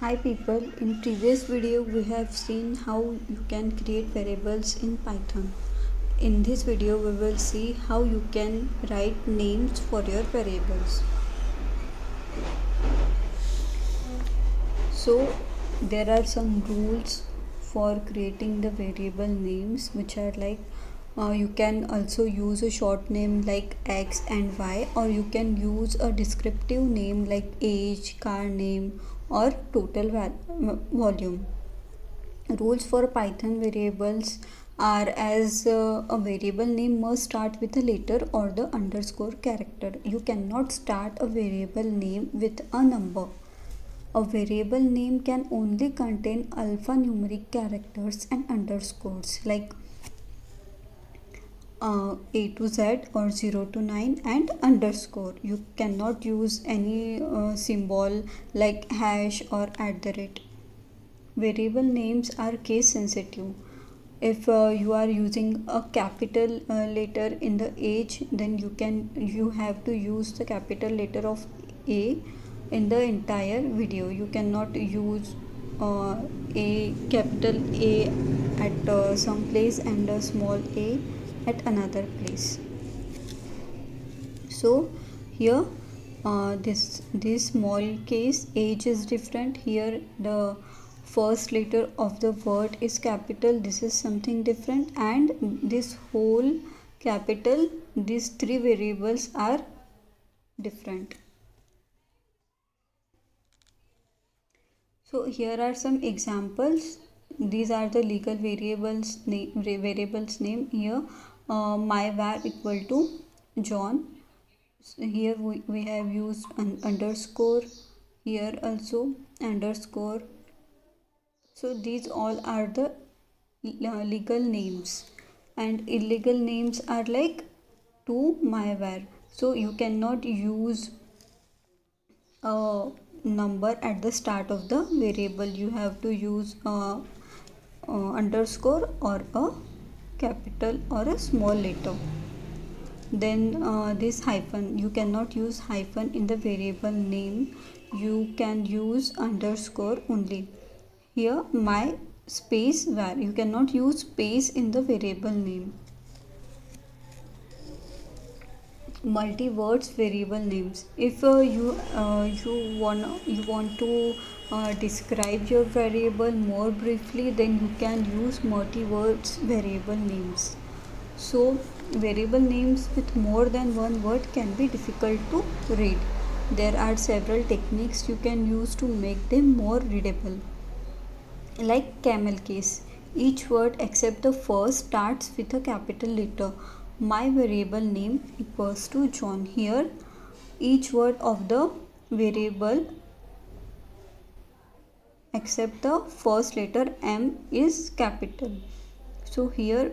Hi people, in previous video we have seen how you can create variables in Python. In this video we will see how you can write names for your variables. So there are some rules for creating the variable names, which are like you can also use a short name like x and y, or you can use a descriptive name like age, car name, or total volume. Rules for Python variables are as a variable name must start with a letter or the underscore character. You cannot start a variable name with a number. A variable name can only contain alphanumeric characters and underscores like A to Z or 0 to 9 and underscore. You cannot use any symbol like hash or at the rate. Variable names are case sensitive. If you are using a capital letter in the age, then you have to use the capital letter of A in the entire video. You cannot use a capital A at some place and a small a at another place. So here this small case age is different. Here the first letter of the word is capital, this is something different, and this whole capital, these three variables are different. So here are some examples. These are the legal variables name here. My var equal to John. So here we have used an underscore, here also underscore. So these all are the legal names, and illegal names are like to my var. So you cannot use a number at the start of the variable. You have to use underscore or a capital or a small letter. Then this hyphen, you cannot use hyphen in the variable name. You can use underscore only. Here my space var, you cannot use space in the variable name. Multi-words variable names. If you want to describe your variable more briefly, then you can use multi-words variable names. So variable names with more than one word can be difficult to read. There are several techniques you can use to make them more readable, like camel case. Each word except the first starts with a capital letter. My variable name equals to John. Here each word of the variable except the first letter M is capital. So here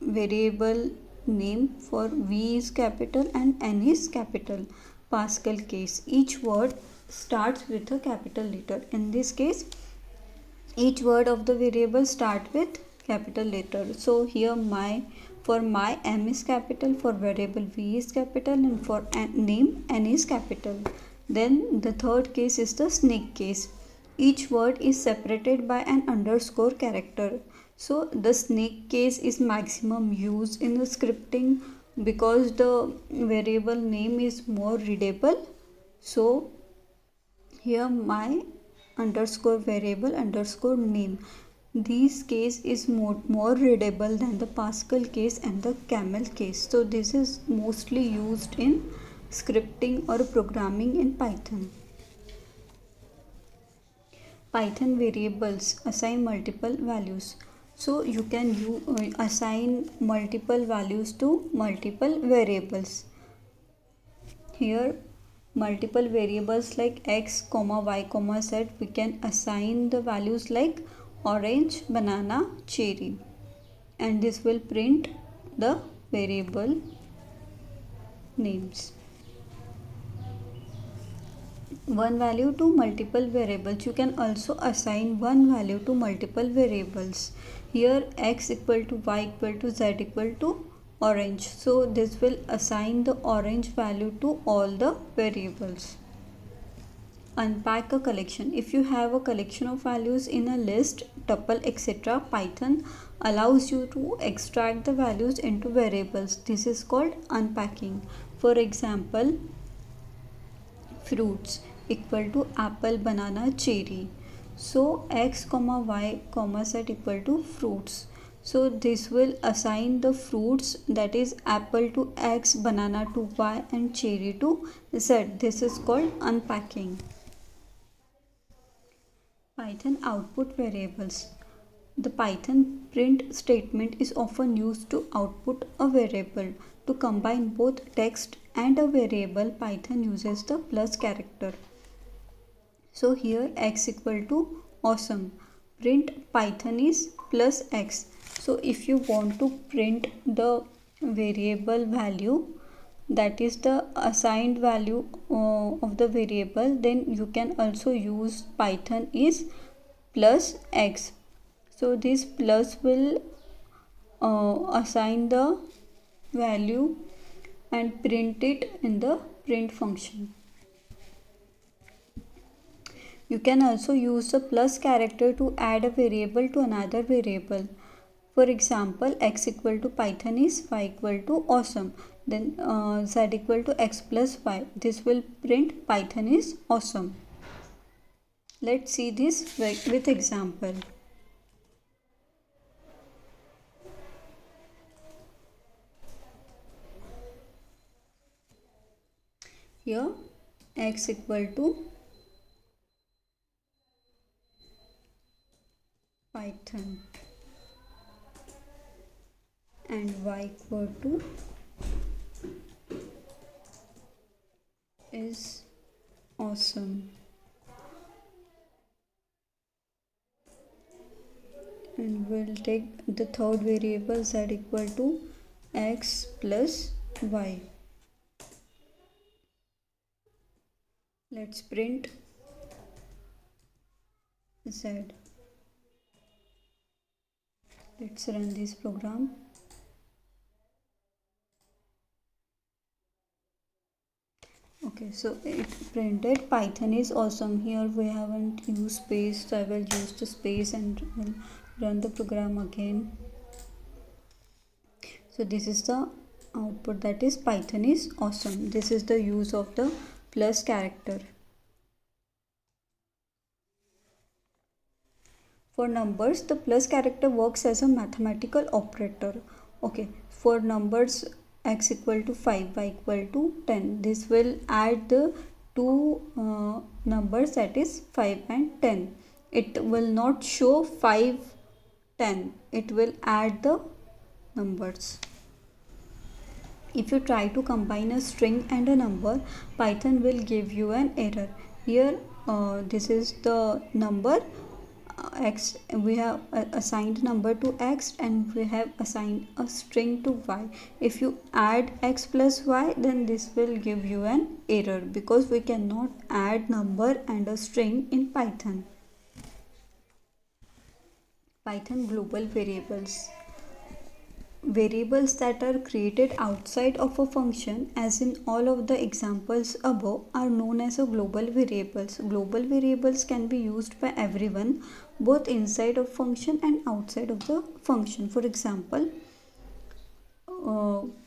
variable name for V is capital and N is capital. Pascal case, each word starts with a capital letter. In this case, each word of the variable start with capital letter. So here for my M is capital, for variable V is capital, and for name N is capital. Then the third case is the snake case. Each word is separated by an underscore character. So the snake case is maximum used in the scripting because the variable name is more readable. So here my underscore variable underscore name, this case is more readable than the Pascal case and the camel case. So this is mostly used in scripting or programming in Python. Python variables assign multiple values. So you can assign multiple values to multiple variables. Here multiple variables like x, y, z, we can assign the values like orange, banana, cherry, and this will print the variable names. One value to multiple variables. You can also assign one value to multiple variables. Here x equal to y equal to z equal to orange. So this will assign the orange value to all the variables. unpack a collection. If you have a collection of values in a list, tuple, etc., Python allows you to extract the values into variables. This is called unpacking. For example, fruits equal to apple, banana, cherry. So x comma y comma set equal to fruits. So this will assign the fruits, that is apple to x, banana to y, and cherry to z. This is called unpacking. Python output variables. The Python print statement is often used to output a variable. To combine both text and a variable, Python uses the plus character. So here x equal to awesome. Print Python is plus x. So if you want to print the variable value, that is the assigned value of the variable, then you can also use Python is plus x. So this plus will assign the value and print it in the print function. You can also use the plus character to add a variable to another variable. For example, x equal to Python is y equal to awesome. Then z equal to x plus y. This will print Python is awesome. Let's see this with example. Here x equal to Python and y equal to is awesome, and we'll take the third variable z equal to x plus y. Let's print z. Let's run this program. Okay, so it printed Python is awesome. Here we haven't used space, so I will use the space and will run the program again. So this is the output, that is Python is awesome. This is the use of the plus character. For numbers, the plus character works as a mathematical operator. Okay, for numbers x equal to 5, y equal to 10, this will add the two numbers, that is 5 and 10. It will not show 5, 10. It will add the numbers. If you try to combine a string and a number, Python will give you an error. Here this is the number x, we have assigned number to x and we have assigned a string to y. If you add x plus y, then this will give you an error because we cannot add number and a string in Python. Python global variables. Variables that are created outside of a function, as in all of the examples above, are known as a global variables. Global variables can be used by everyone, both inside of function and outside of the function. For example,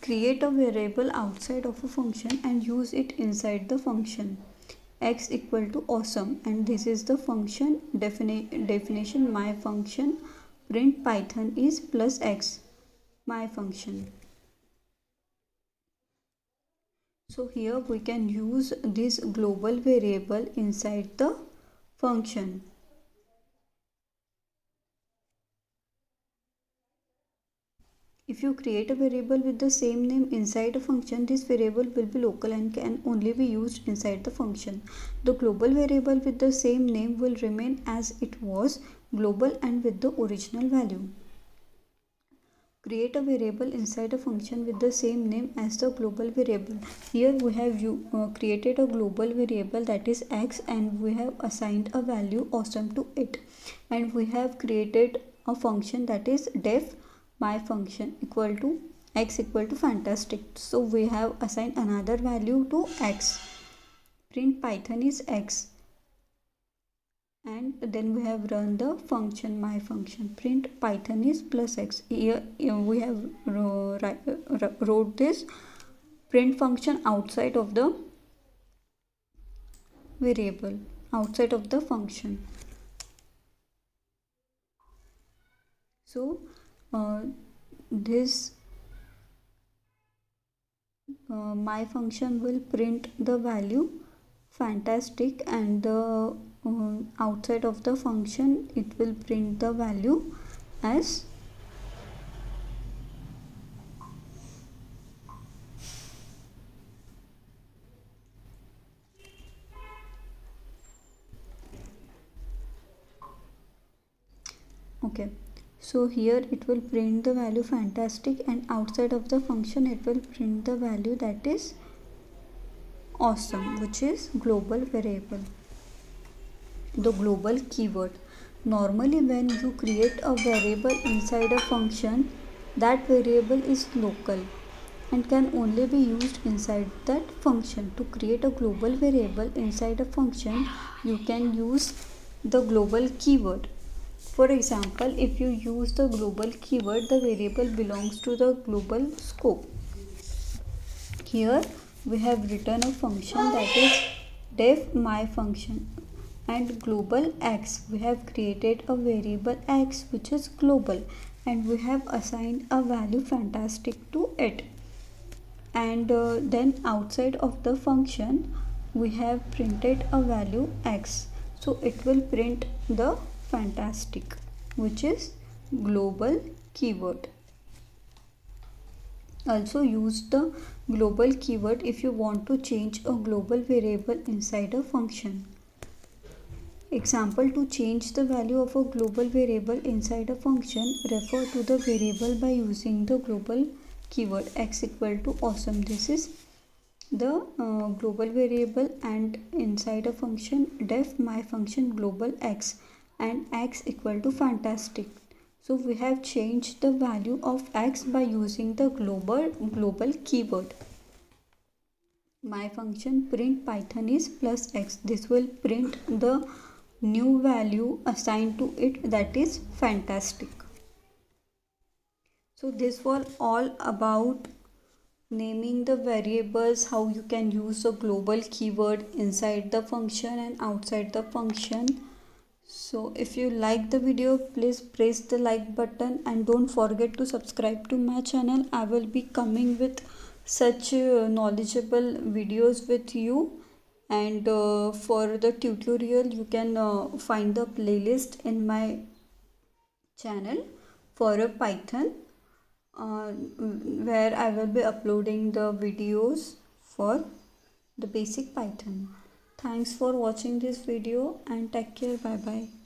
create a variable outside of a function and use it inside the function. X equal to awesome, and this is the function definition. My function print Python is plus x, my function. So here we can use this global variable inside the function. If you create a variable with the same name inside a function, this variable will be local and can only be used inside the function. The global variable with the same name will remain as it was, global and with the original value. Create a variable inside a function with the same name as the global variable. Here we have created a global variable, that is x, and we have assigned a value awesome to it, and we have created a function, that is def my function equal to x equal to fantastic. So we have assigned another value to x. Print Python is x. and then we have run the function my function print python is plus x. Here we have wrote this print function outside of the variable, outside of the function. So this my function will print the value fantastic, and the outside of the function it will print the value as okay. So here it will print the value fantastic, and outside of the function it will print the value that is awesome, which is global variable. The global keyword. Normally when you create a variable inside a function, that variable is local and can only be used inside that function. To create a global variable inside a function, you can use the global keyword. For example, if you use the global keyword, the variable belongs to the global scope. Here we have written a function that is def my function, and global x. We have created a variable x which is global, and we have assigned a value fantastic to it. And then outside of the function we have printed a value x, so it will print the fantastic, which is global keyword. Also use the global keyword if you want to change a global variable inside a function. Example: to change the value of a global variable inside a function, refer to the variable by using the global keyword x equal to awesome. This is the global variable, and inside a function def my function global x and x equal to fantastic. So we have changed the value of x by using the global keyword. My function print python is plus x. This will print the new value assigned to it, that is fantastic. So this was all about naming the variables, how you can use the global keyword inside the function and outside the function. So if you like the video, please press the like button and don't forget to subscribe to my channel. I will be coming with such knowledgeable videos with you. And for the tutorial you can find the playlist in my channel for a Python, where I will be uploading the videos for the basic Python. Thanks for watching this video and take care. Bye bye.